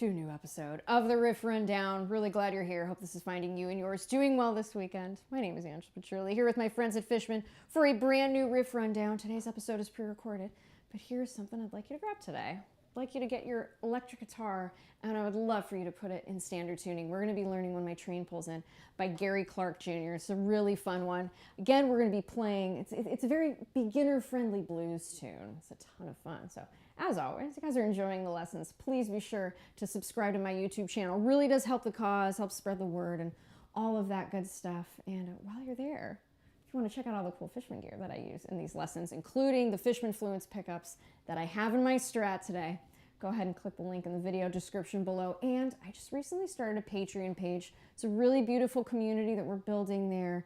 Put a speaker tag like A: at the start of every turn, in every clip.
A: to a new episode of the Riff Rundown. Really glad you're here. Hope this is finding you and yours doing well this weekend. My name is Angela Petrilli, here with my friends at Fishman for a brand new Riff Rundown. Today's episode is pre-recorded, but here's something I'd like you to grab today. I'd like you to get your electric guitar, and I would love for you to put it in standard tuning. We're going to be learning When My Train Pulls In by Gary Clark Jr. It's a really fun one. Again, we're going to be playing, it's a very beginner-friendly blues tune. It's a ton of fun. So, as always, if you guys are enjoying the lessons, please be sure to subscribe to my YouTube channel. It really does help the cause, help spread the word, and all of that good stuff. And while you're there, if you want to check out all the cool Fishman gear that I use in these lessons, including the Fishman Fluence pickups that I have in my Strat today, go ahead and click the link in the video description below. And I just recently started a Patreon page. It's a really beautiful community that we're building there.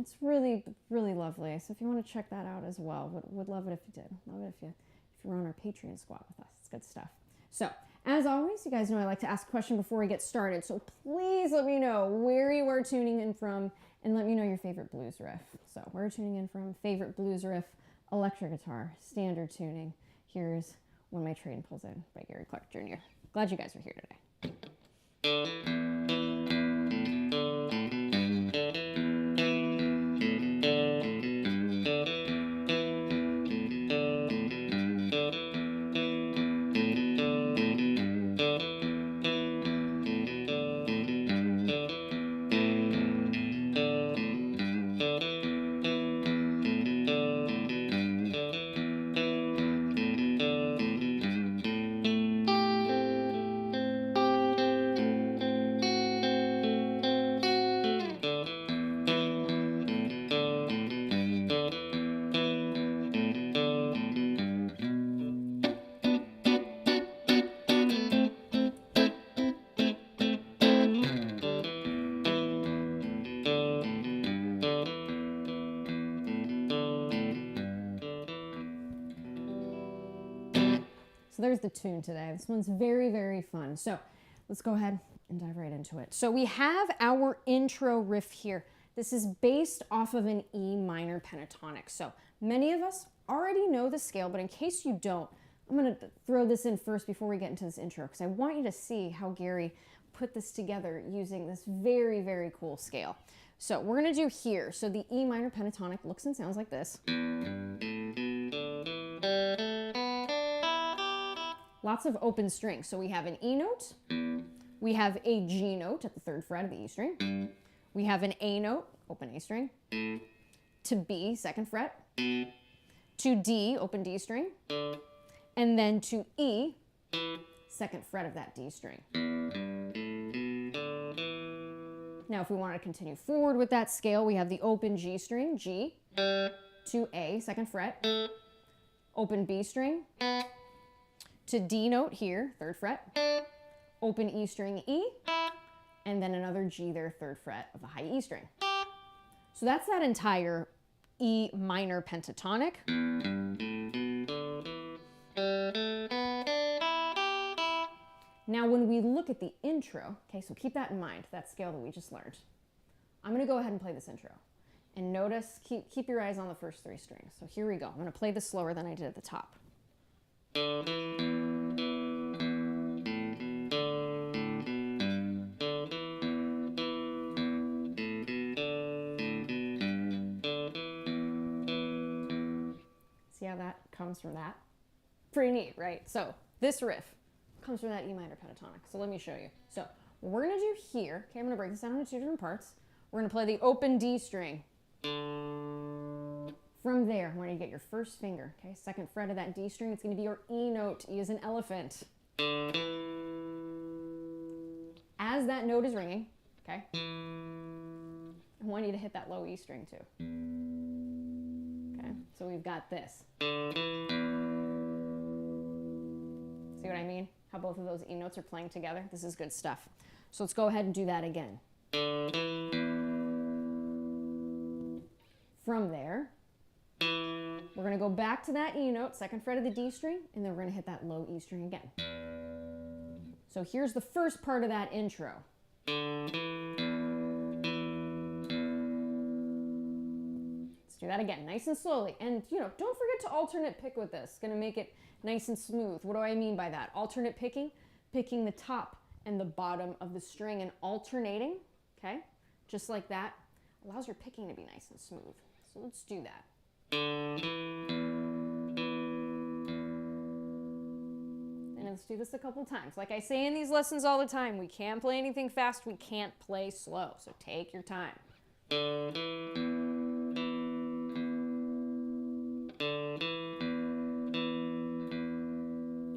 A: It's really, really lovely. So if you want to check that out as well, would love it if you did. Love it if you're on our Patreon squad with us. It's good stuff. So, as always, you guys know I like to ask a question before we get started. So please let me know where you are tuning in from and let me know your favorite blues riff. So where you're tuning in from, favorite blues riff, electric guitar, standard tuning. Here's When My Train Pulls In by Gary Clark Jr. Glad you guys are here today. So there's the tune today. This one's very, very fun. So let's go ahead and dive right into it. So we have our intro riff here. This is based off of an E minor pentatonic. So many of us already know the scale, but in case you don't, I'm going to throw this in first before we get into this intro, because I want you to see how Gary put this together using this very, very cool scale. So we're going to do here. So the E minor pentatonic looks and sounds like this. Lots of open strings. So we have an E note, we have a G note at the 3rd fret of the E string, we have an A note, open A string, to B, 2nd fret, to D, open D string, and then to E, 2nd fret of that D string. Now if we want to continue forward with that scale, we have the open G string, G, to A, 2nd fret, open B string, to D note here, 3rd fret, open E string, E, and then another G there, 3rd fret of the high E string. So that's that entire E minor pentatonic. Now when we look at the intro, okay, so keep that in mind, that scale that we just learned. I'm gonna go ahead and play this intro. And notice, keep your eyes on the first 3 strings. So here we go. I'm gonna play this slower than I did at the top. See how that comes from that? Pretty neat, right? So this riff comes from that E minor pentatonic. So let me show you. So what we're gonna do here, okay, I'm gonna break this down into 2 different parts. We're gonna play the open D string. From there, I want you to get your first finger, okay, 2nd fret of that D string. It's going to be your E note. E as an elephant. As that note is ringing, okay, I want you to hit that low E string too. Okay, so we've got this. See what I mean? How both of those E notes are playing together? This is good stuff. So let's go ahead and do that again. From there, we're going to go back to that E note, 2nd fret of the D string, and then we're going to hit that low E string again. So here's the first part of that intro. Let's do that again, nice and slowly. And, don't forget to alternate pick with this. It's going to make it nice and smooth. What do I mean by that? Alternate picking? picking the top and the bottom of the string and alternating, okay? Just like that. Allows your picking to be nice and smooth. So let's do that. And let's do this a couple times. Like I say in these lessons all the time, we can't play anything fast, we can't play slow. So take your time.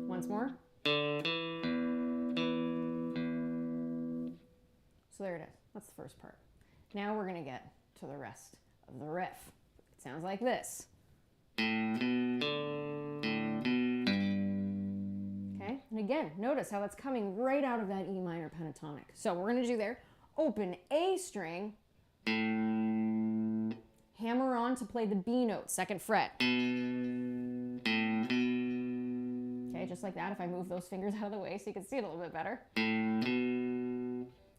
A: Once more. So there it is. That's the first part. Now we're going to get to the rest of the riff. It sounds like this. Okay, and again, notice how that's coming right out of that E minor pentatonic. So we're going to do there, open A string, hammer on to play the B note, 2nd fret. Okay, just like that. If I move those fingers out of the way so you can see it a little bit better.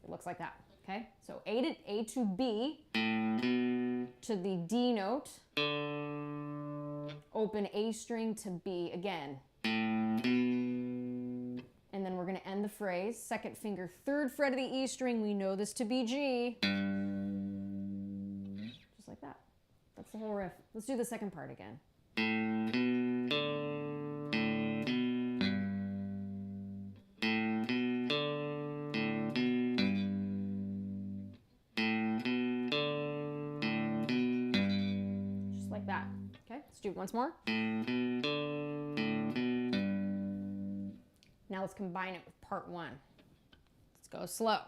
A: It looks like that. Okay, so A to B to the D note, open A string to B again. And then we're going to end the phrase, 2nd finger, 3rd fret of the E string. We know this to be G. Just like that. That's the whole riff. Let's do the second part again. That. Okay, let's do it once more. Now let's combine it with part 1. Let's go slow.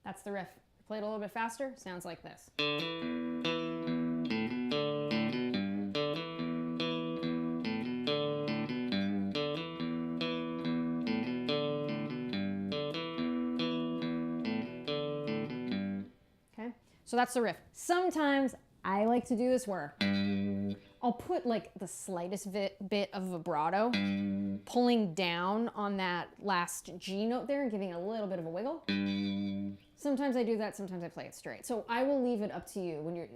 A: That's the riff. Play it a little bit faster, sounds like this. Okay, so that's the riff. Sometimes I like to do this where I'll put like the slightest bit of vibrato, pulling down on that last G note there and giving it a little bit of a wiggle. Sometimes I do that, sometimes I play it straight. So I will leave it up to you when you're,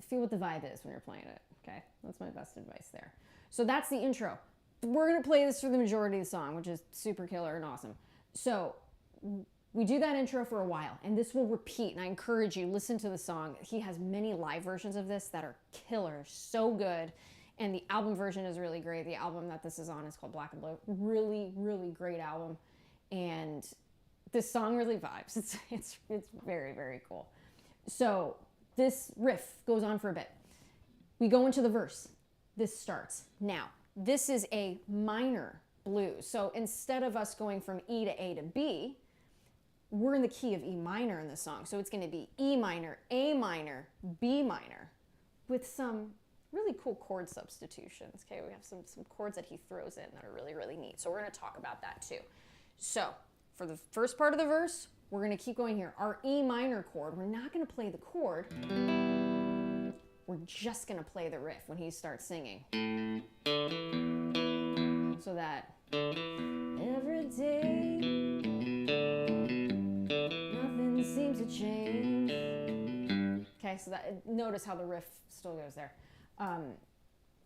A: feel what the vibe is when you're playing it, okay? That's my best advice there. So that's the intro. We're gonna play this for the majority of the song, which is super killer and awesome. So we do that intro for a while, and this will repeat, and I encourage you, listen to the song. He has many live versions of this that are killer, so good, and the album version is really great. The album that this is on is called Black and Blue. Really, really great album, and this song really vibes. It's very, very cool. So this riff goes on for a bit. We go into the verse. This starts. Now, this is a minor blues. So instead of us going from E to A to B, we're in the key of E minor in this song. So it's going to be E minor, A minor, B minor, with some really cool chord substitutions. Okay, we have some chords that he throws in that are really, really neat. So we're going to talk about that too. So for the first part of the verse, we're going to keep going here. Our E minor chord, we're not going to play the chord. We're just going to play the riff when he starts singing. So that every day, nothing seems to change. Okay, so that, notice how the riff still goes there. So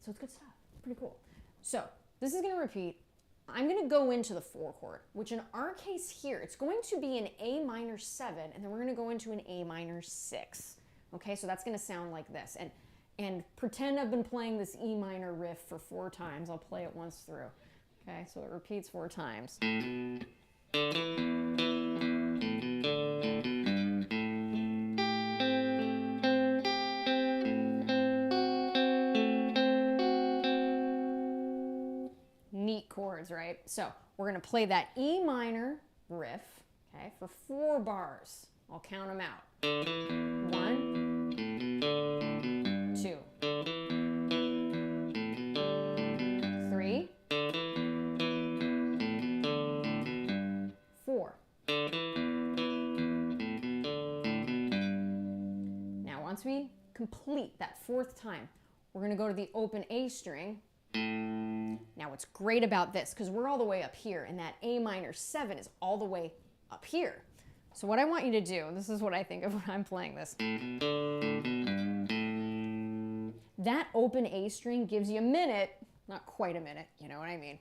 A: it's good stuff. Pretty cool. So this is going to repeat. I'm going to go into the 4 chord, which in our case here, it's going to be an A minor 7, and then we're going to go into an A minor 6. Okay, so that's going to sound like this. And pretend I've been playing this E minor riff for 4 times. I'll play it once through. Okay, so it repeats 4 times. Neat chords, right? So we're going to play that E minor riff, okay, for 4 bars. I'll count them out. 1, 2, 3, 4. Now, once we complete that fourth time, we're going to go to the open A string. Now, what's great about this, because we're all the way up here, and that A minor 7 is all the way up here. So what I want you to do, this is what I think of when I'm playing this. That open A string gives you a minute, not quite a minute, you know what I mean?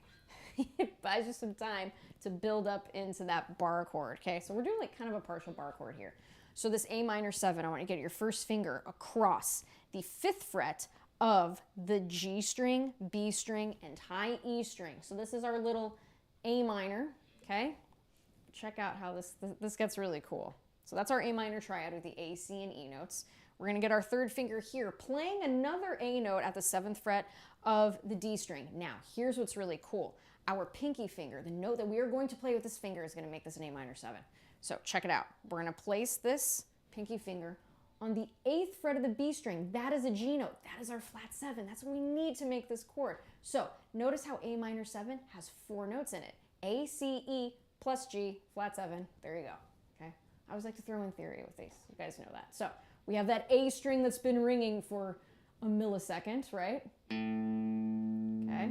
A: It buys you some time to build up into that bar chord, okay? So we're doing like kind of a partial bar chord here. So this A minor 7, I want you to get your first finger across the 5th fret of the G string, B string, and high E string. So this is our little A minor, okay? Check out how this gets really cool. So that's our A minor triad with the A, C, and E notes. We're gonna get our 3rd finger here, playing another A note at the 7th fret of the D string. Now, here's what's really cool. Our pinky finger, the note that we are going to play with this finger, is gonna make this an A minor 7. So check it out. We're gonna place this pinky finger on the 8th fret of the B string. That is a G note. That is our flat 7. That's what we need to make this chord. So notice how A minor 7 has 4 notes in it. A, C, E, plus G, flat 7. There you go, okay? I always like to throw in theory with these. You guys know that. So we have that A string that's been ringing for a millisecond, right? Okay.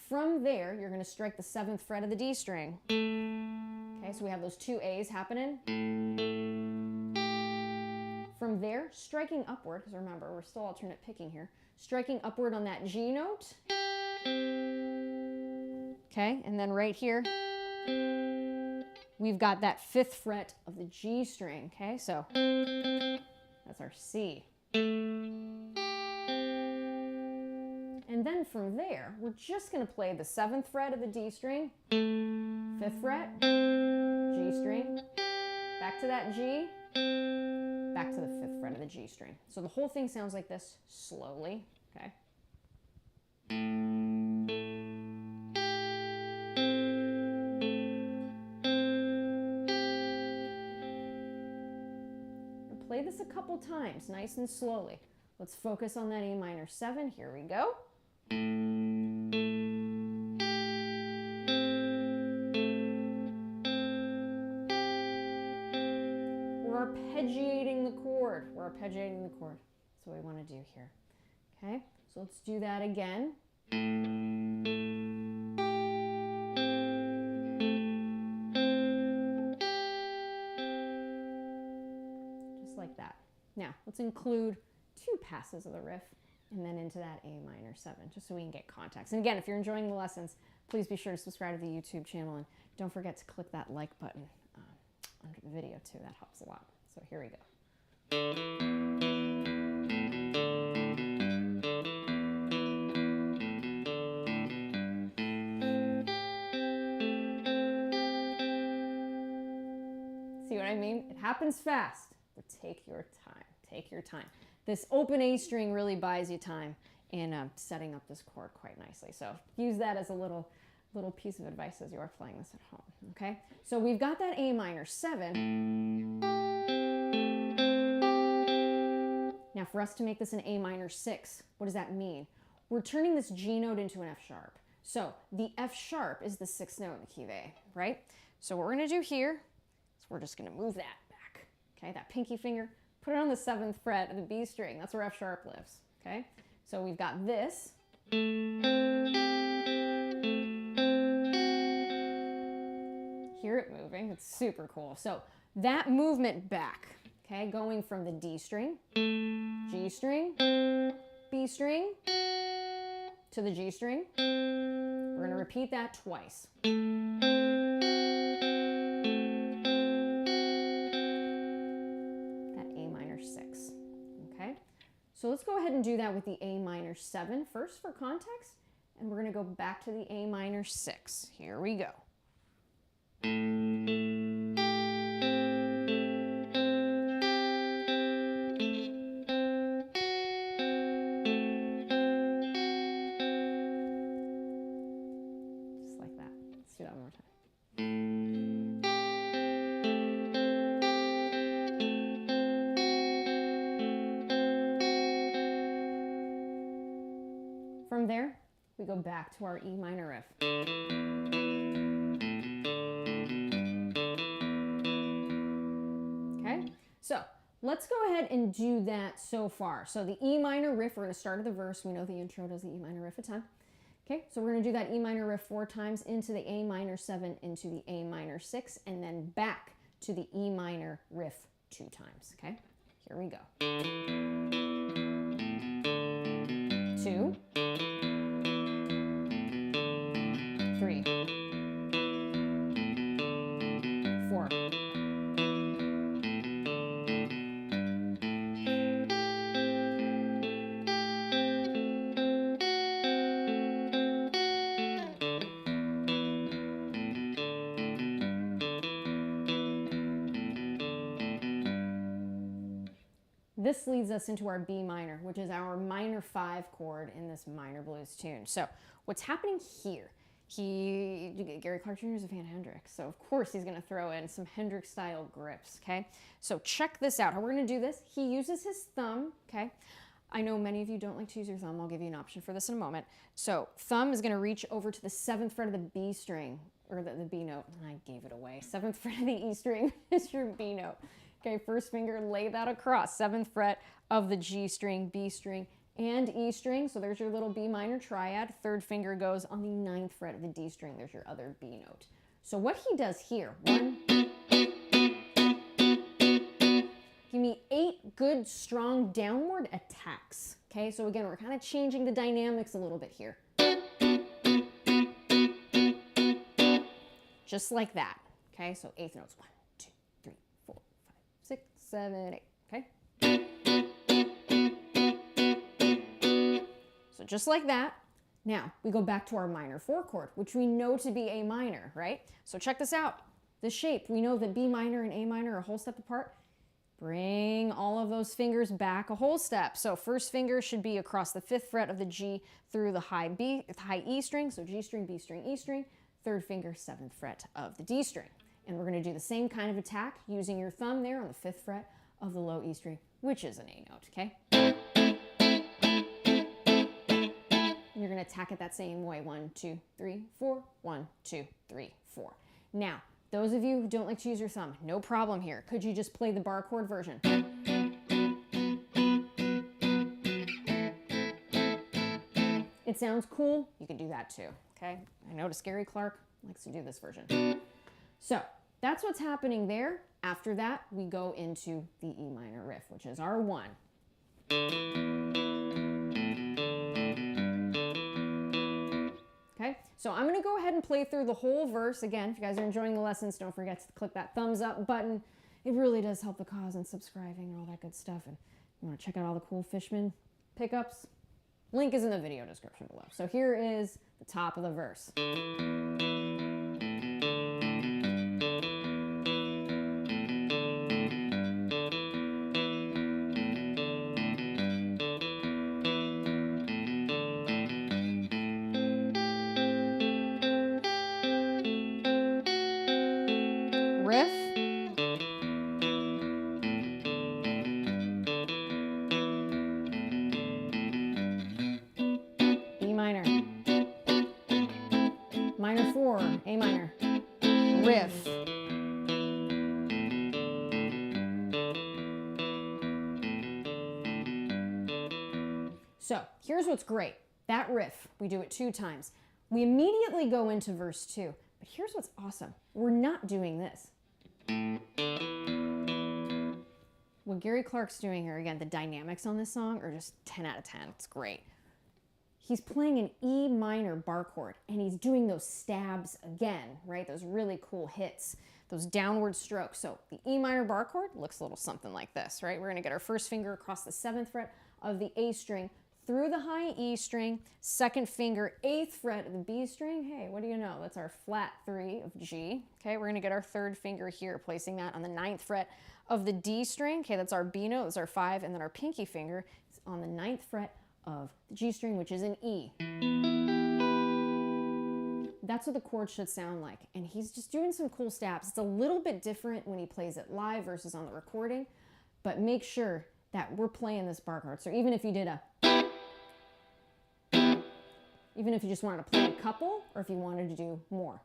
A: From there, you're going to strike the 7th fret of the D string. Okay, so we have those 2 A's happening. From there, striking upward, because remember, we're still alternate picking here, striking upward on that G note. Okay, and then right here, we've got that 5th fret of the G string. Okay, so that's our C. And then from there, we're just going to play the 7th fret of the D string, 5th fret, G string, back to that G, back to the 5th fret of the G string. So the whole thing sounds like this slowly, okay? Play this a couple times, nice and slowly. Let's focus on that A minor 7. Here we go. We're arpeggiating the chord. We're arpeggiating the chord. That's what we want to do here. Okay, so let's do that again. Just like that. Now, let's include 2 passes of the riff and then into that A minor 7, just so we can get context. And again, if you're enjoying the lessons, please be sure to subscribe to the YouTube channel, and don't forget to click that like button under the video too. That helps a lot. So here we go. See what I mean? It happens fast, but take your time. Take your time. This open A string really buys you time in setting up this chord quite nicely. So use that as a little piece of advice as you are playing this at home, okay? So we've got that A minor 7. Now for us to make this an A minor 6, what does that mean? We're turning this G note into an F sharp. So the F sharp is the 6th note in the key of A, right? So what we're gonna do here is we're just gonna move that back, okay? That pinky finger, put it on the 7th fret of the B string. That's where F sharp lives, okay? So we've got this. Hear it moving. It's super cool. So that movement back, okay, going from the D string, G string, B string, to the G string. We're going to repeat that twice. So let's go ahead and do that with the A minor 7 first for context, and we're going to go back to the A minor 6. Here we go. Just like that. Let's do that one more time. From there, we go back to our E minor riff. So let's go ahead and do that so far. So the E minor riff, we're going to start at the verse. We know the intro does the E minor riff a time. Okay, so we're going to do that E minor riff 4 times into the A minor 7, into the A minor 6, and then back to the E minor riff 2 times. Okay, here we go. 2, 3, 4. This leads us into our B minor, which is our minor 5 chord in this minor blues tune. So what's happening here? Gary Clark Jr. is a fan of Hendrix, so of course he's going to throw in some Hendrix-style grips, okay? So check this out. How we're going to do this, he uses his thumb, okay? I know many of you don't like to use your thumb. I'll give you an option for this in a moment. So thumb is going to reach over to the 7th fret of the B string, or the B note. I gave it away. 7th fret of the E string is your B note. Okay, first finger, lay that across. 7th fret of the G string, B string, and E string. So there's your little B minor triad. 3rd finger goes on the 9th fret of the D string. There's your other B note. So what he does here, 1, give me 8 good, strong downward attacks. Okay, so again, we're kind of changing the dynamics a little bit here. Just like that. Okay, so 8th notes, 1, 2, 3, 4, 5, 6, 7, 8. Okay. So just like that. Now we go back to our minor 4 chord, which we know to be A minor, right? So check this out. The shape, we know that B minor and A minor are a whole step apart. Bring all of those fingers back a whole step. So first finger should be across the 5th fret of the G through the high E string. So G string, B string, E string. 3rd finger, 7th fret of the D string. And we're going to do the same kind of attack using your thumb there on the 5th fret of the low E string, which is an A note, okay? And you're going to attack it that same way. 1, 2, 3, 4. 1, 2, 3, 4. Now, those of you who don't like to use your thumb, no problem here. Could you just play the bar chord version? It sounds cool. You can do that too, okay? I notice Gary Clark likes to do this version. So that's what's happening there. After that, we go into the E minor riff, which is our 1. Okay, so I'm gonna go ahead and play through the whole verse. Again, if you guys are enjoying the lessons, don't forget to click that thumbs up button. It really does help the cause and subscribing and all that good stuff. And you wanna check out all the cool Fishman pickups? Link is in the video description below. So here is the top of the verse. Riff. B minor. Minor 4, A minor. Riff. So here's what's great. That riff, we do it 2 times. We immediately go into verse 2. But here's what's awesome. We're not doing this. What Gary Clark's doing here, again, the dynamics on this song are just 10 out of 10. It's great. He's playing an E minor bar chord, and he's doing those stabs again, right? Those really cool hits, those downward strokes. So the E minor bar chord looks a little something like this, right? We're gonna get our first finger across the 7th fret of the A string, through the high E string, 2nd finger, 8th fret of the B string. Hey, what do you know? That's our flat 3 of G. Okay, we're gonna get our 3rd finger here, placing that on the 9th fret of the D string. Okay, that's our B note, that's our 5, and then our pinky finger is on the 9th fret of the G string, which is an E. That's what the chord should sound like. And he's just doing some cool stabs. It's a little bit different when he plays it live versus on the recording, but make sure that we're playing this bar chord. So even if you did even if you just wanted to play a couple, or if you wanted to do more.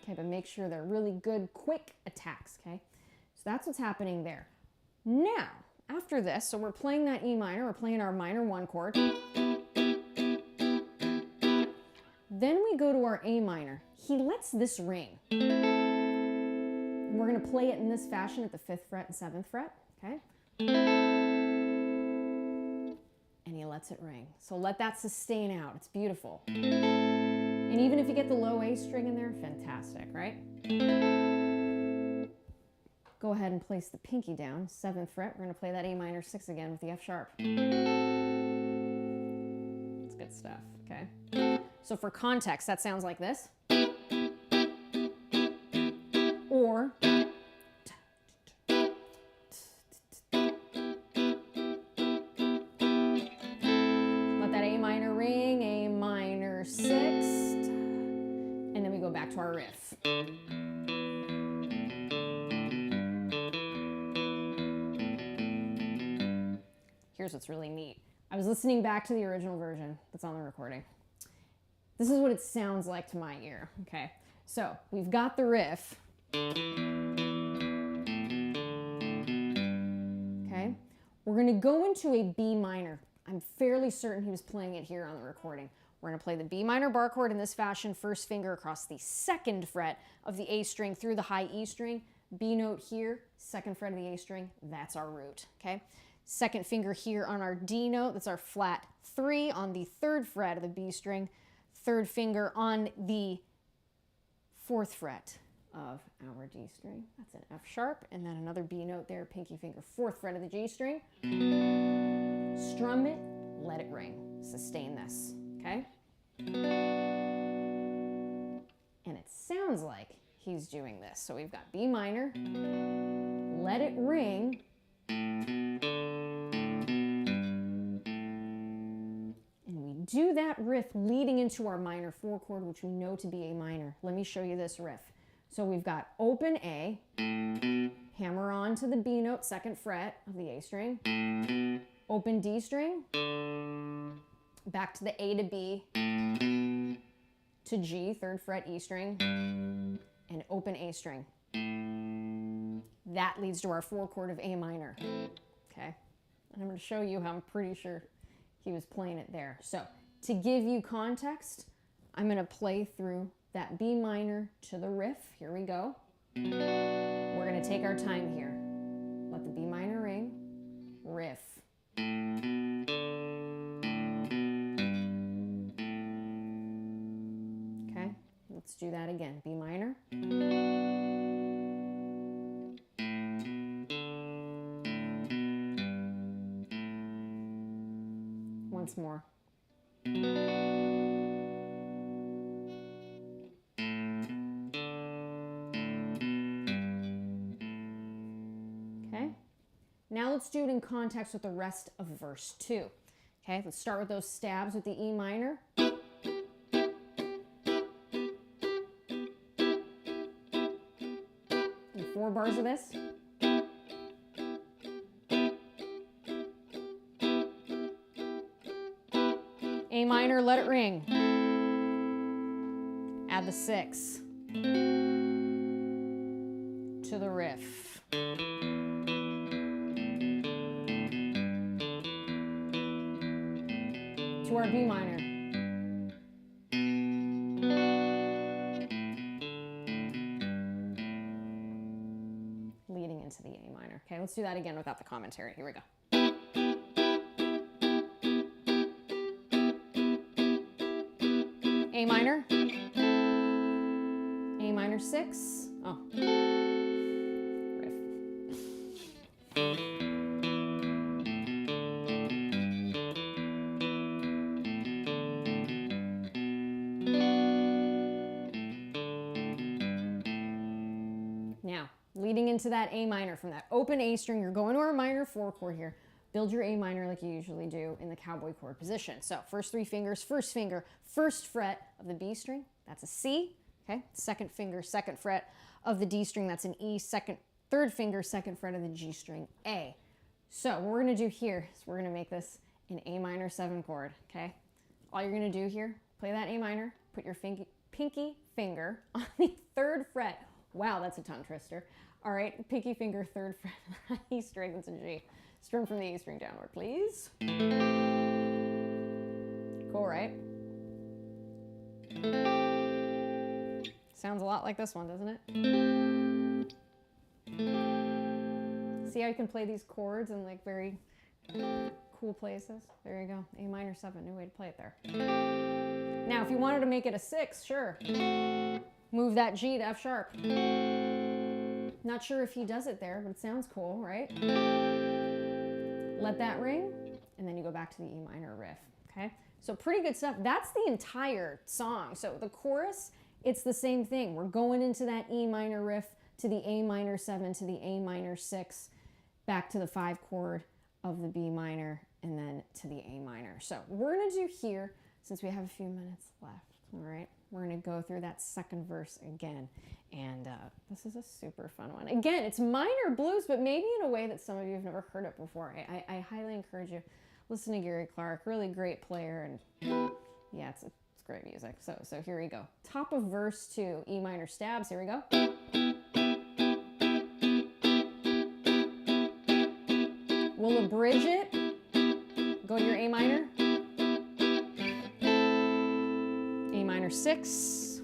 A: Okay, sure they're really good, quick attacks, okay? So that's what's happening there. Now, after this, so we're playing that E minor, we're playing our minor 1 chord. Then we go to our A minor. He lets this ring. And we're going to play it in this fashion at the 5th fret and 7th fret, okay? And he lets it ring. So let that sustain out. It's beautiful. And even if you get the low A string in there, fantastic, right? Go ahead and place the pinky down, 7th fret. We're going to play that A minor 6 again with the F sharp. It's good stuff, okay? So for context, that sounds like this. Or let that A minor ring, A minor 6, and then we go back to our riff. Here's what's really neat. I was listening back to the original version that's on the recording. This is what it sounds like to my ear, okay? So we've got the riff. Okay? We're gonna go into a B minor. I'm fairly certain he was playing it here on the recording. We're gonna play the B minor bar chord in this fashion, first finger across the 2nd fret of the A string through the high E string, B note here, 2nd fret of the A string, that's our root, okay? 2nd finger here on our D note, that's our flat 3 on the 3rd fret of the B string, 3rd finger on the 4th fret of our G string. That's an F sharp, and then another B note there, pinky finger, 4th fret of the G string. Strum it, let it ring. Sustain this, okay? And it sounds like he's doing this. So we've got B minor, let it ring, do that riff leading into our minor 4 chord, which we know to be A minor. Let me show you this riff. So we've got open A, hammer on to the B note, 2nd fret of the A string, open D string, back to the A to B, to G, 3rd fret E string, and open A string. That leads to our 4 chord of A minor, okay? And I'm going to show you how I'm pretty sure he was playing it there. So to give you context, I'm going to play through that B minor to the riff. Here we go. We're going to take our time here. Let the B minor ring, riff. Okay, let's do that again. B minor. Once more. Okay, now let's do it in context with the rest of verse 2. Okay, let's start with those stabs with the E minor. And 4 bars of this. A minor, let it ring. Add the 6 to the riff. To our B minor. Leading into the A minor. Okay, let's do that again without the commentary. Here we go. A minor, A minor 6, oh, riff. Now, leading into that A minor, from that open A string, you're going to our minor 4 chord here. Build your A minor like you usually do in the cowboy chord position. So first 3 fingers, first finger, 1st fret of the B string, that's a C, okay? 2nd finger, 2nd fret of the D string, that's an E, 3rd finger, 2nd fret of the G string, A. So what we're gonna do here is we're gonna make this an A minor 7 chord, okay? All you're gonna do here, play that A minor, put your pinky finger on the 3rd fret. Wow, that's a tongue twister. All right, pinky finger, 3rd fret, E string, that's a G. Strum from the E string downward, please. Cool, right? Sounds a lot like this one, doesn't it? See how you can play these chords in like very cool places? There you go. A minor 7, new way to play it there. Now, if you wanted to make it a 6, sure. Move that G to F sharp. Not sure if he does it there, but it sounds cool, right? Let that ring, and then you go back to the E minor riff, okay? So pretty good stuff. That's the entire song. So the chorus, it's the same thing. We're going into that E minor riff to the A minor 7 to the A minor 6, back to the 5 chord of the B minor, and then to the A minor. So we're gonna do here, since we have a few minutes left, all right? We're gonna go through that 2nd verse again. And this is a super fun one. Again, it's minor blues, but maybe in a way that some of you have never heard it before. I highly encourage you, listen to Gary Clark, really great player, and yeah, it's great music. So here we go. Top of verse 2, E minor stabs, here we go. We'll abridge it, go to your A minor, A minor 6,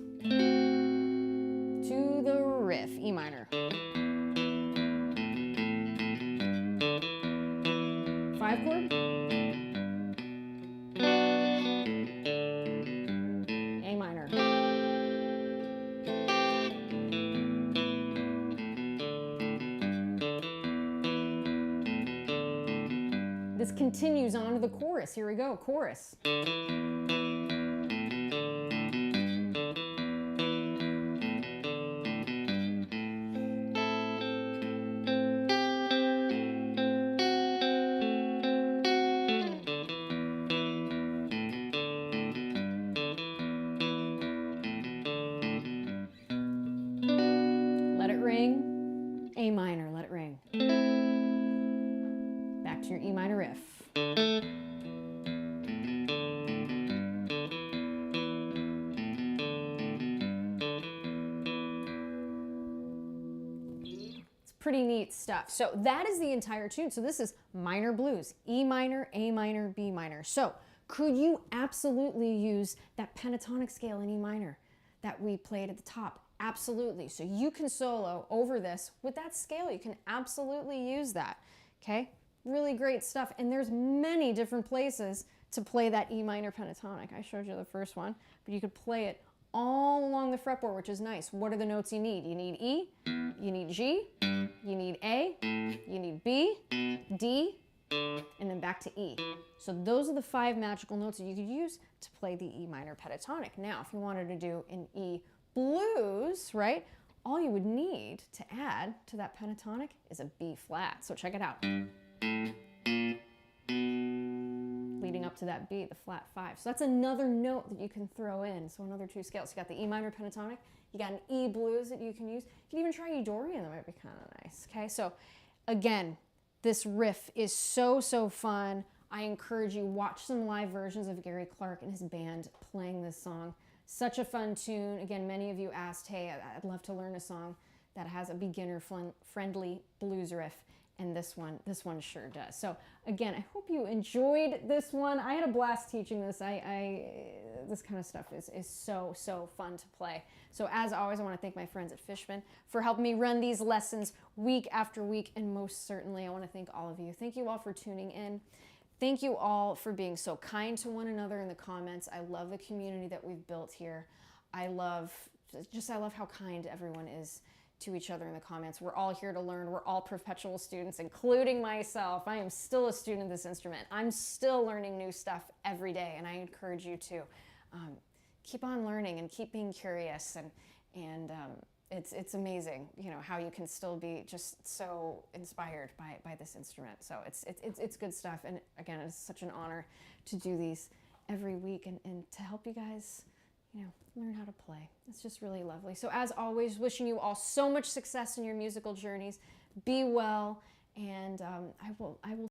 A: to the riff, E minor. 5 chord, A minor. This continues on to the chorus. Here we go, chorus. Let it ring, A minor, let it ring. Back to your E minor riff. It's pretty neat stuff. So that is the entire tune. So this is minor blues, E minor, A minor, B minor. So could you absolutely use that pentatonic scale in E minor that we played at the top? Absolutely. So you can solo over this with that scale. You can absolutely use that. Okay? Really great stuff. And there's many different places to play that E minor pentatonic. I showed you the first one, but you could play it all along the fretboard, which is nice. What are the notes you need? You need E, you need G, you need A, you need B, D, and then back to E. So those are the 5 magical notes that you could use to play the E minor pentatonic. Now, if you wanted to do an E blues, right, all you would need to add to that pentatonic is a B flat. So check it out. Leading up to that B, the flat 5. So that's another note that you can throw in. So another 2 scales. You got the E minor pentatonic, you got an E blues that you can use. You can even try Eudorian, that might be kind of nice. Okay, so again, this riff is so fun. I encourage you, watch some live versions of Gary Clark and his band playing this song. Such a fun tune. Again, many of you asked, hey, I'd love to learn a song that has a beginner-friendly blues riff, and this one sure does. So again, I hope you enjoyed this one. I had a blast teaching this. This kind of stuff is so fun to play. So as always, I want to thank my friends at Fishman for helping me run these lessons week after week, and most certainly I want to thank all of you. Thank you all for tuning in. Thank you all for being so kind to one another in the comments. I love the community that we've built here. I love how kind everyone is to each other in the comments. We're all here to learn. We're all perpetual students, including myself. I am still a student of this instrument. I'm still learning new stuff every day, and I encourage you to keep on learning and keep being curious. And it's amazing, you know, how you can still be just so inspired by this instrument. So it's good stuff. And again, it's such an honor to do these every week and to help you guys, you know, learn how to play. It's just really lovely. So as always, wishing you all so much success in your musical journeys. Be well, and I will